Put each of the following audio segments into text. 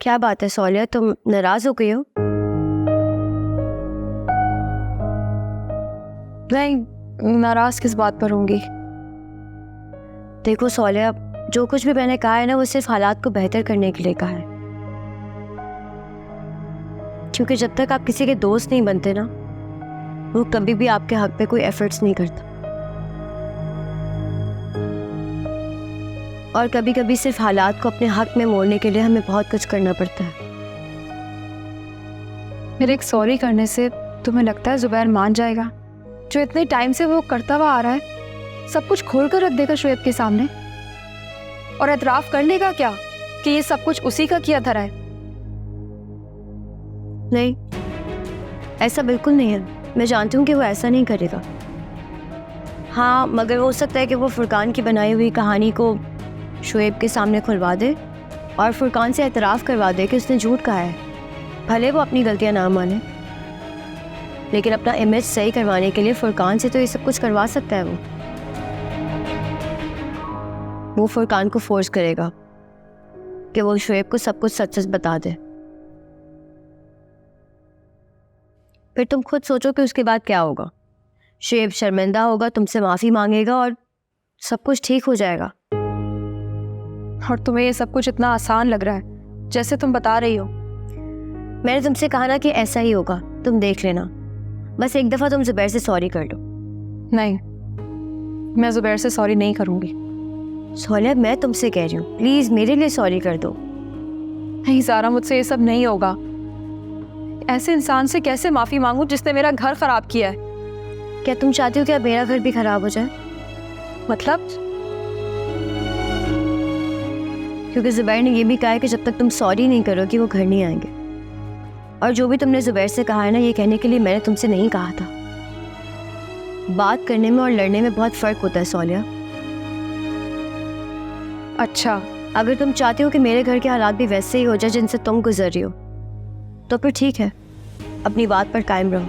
क्या बात है सोलिया, तुम नाराज हो गई हो? नहीं, नाराज किस बात पर होंगी। देखो सोलिया, जो कुछ भी मैंने कहा है ना, वो सिर्फ हालात को बेहतर करने के लिए कहा है। क्योंकि जब तक आप किसी के दोस्त नहीं बनते ना, वो कभी भी आपके हक पे कोई एफर्ट्स नहीं करता। और कभी कभी सिर्फ हालात को अपने हक में मोड़ने के लिए हमें बहुत कुछ करना पड़ता है। मेरे एक सॉरी करने से तुम्हें लगता है जुबैर मान जाएगा? जो इतने टाइम से वो करता हुआ आ रहा है, सब कुछ खोल कर रख देगा शोएब के सामने और एतराफ़ कर लेगा क्या कि ये सब कुछ उसी का किया धरा है? नहीं, ऐसा बिल्कुल नहीं है। मैं जानती हूँ कि वो ऐसा नहीं करेगा। हाँ, मगर हो सकता है कि वो फुरकान की बनाई हुई कहानी को शोएब के सामने खुलवा दे और फुरकान से एतराफ़ करवा दे कि उसने झूठ कहा है। भले वो अपनी गलतियाँ ना माने, लेकिन अपना इमेज सही करवाने के लिए फुरकान से तो ये सब कुछ करवा सकता है। वो फुरकान को फोर्स करेगा कि वो शोएब को सब कुछ सच सच बता दे। फिर तुम खुद सोचो कि उसके बाद क्या होगा। शोएब शर्मिंदा होगा, तुमसे माफ़ी मांगेगा और सब कुछ ठीक हो जाएगा। और तुम्हें ये सब कुछ इतना आसान लग रहा है जैसे तुम बता रही हो। मैंने तुमसे कहा ना कि ऐसा ही होगा, तुम देख लेना। बस एक दफ़ा तुम जुबैर से सॉरी कर लो। नहीं, मैं जुबैर से सॉरी नहीं करूँगी। सोलिया, मैं तुमसे कह रही हूँ, प्लीज़ मेरे लिए सॉरी कर दो। नहीं ज़ारा, मुझसे ये सब नहीं होगा। ऐसे इंसान से कैसे माफ़ी मांगूं जिसने मेरा घर ख़राब किया है? क्या तुम चाहती हो कि अब मेरा घर भी ख़राब हो जाए? मतलब? क्योंकि जुबैर ने ये भी कहा है कि जब तक तुम सॉरी नहीं करोगी वो घर नहीं आएंगे। और जो भी तुमने जुबैर से कहा है ना, ये कहने के लिए मैंने तुमसे नहीं कहा था। बात करने में और लड़ने में बहुत फ़र्क होता है सोलिया। अच्छा, अगर तुम चाहती हो कि मेरे घर के हालात भी वैसे ही हो जाए जिनसे तुम गुजर रही हो, तो फिर ठीक है, अपनी बात पर कायम रहो।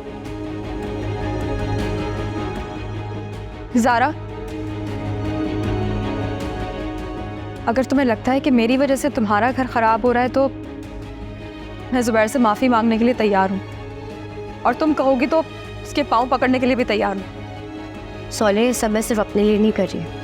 ज़ारा, अगर तुम्हें लगता है कि मेरी वजह से तुम्हारा घर ख़राब हो रहा है तो मैं जुबैर से माफ़ी मांगने के लिए तैयार हूँ, और तुम कहोगी तो उसके पाँव पकड़ने के लिए भी तैयार हूँ। सोलिया, ये सब मैं सिर्फ अपने लिए नहीं कर रही।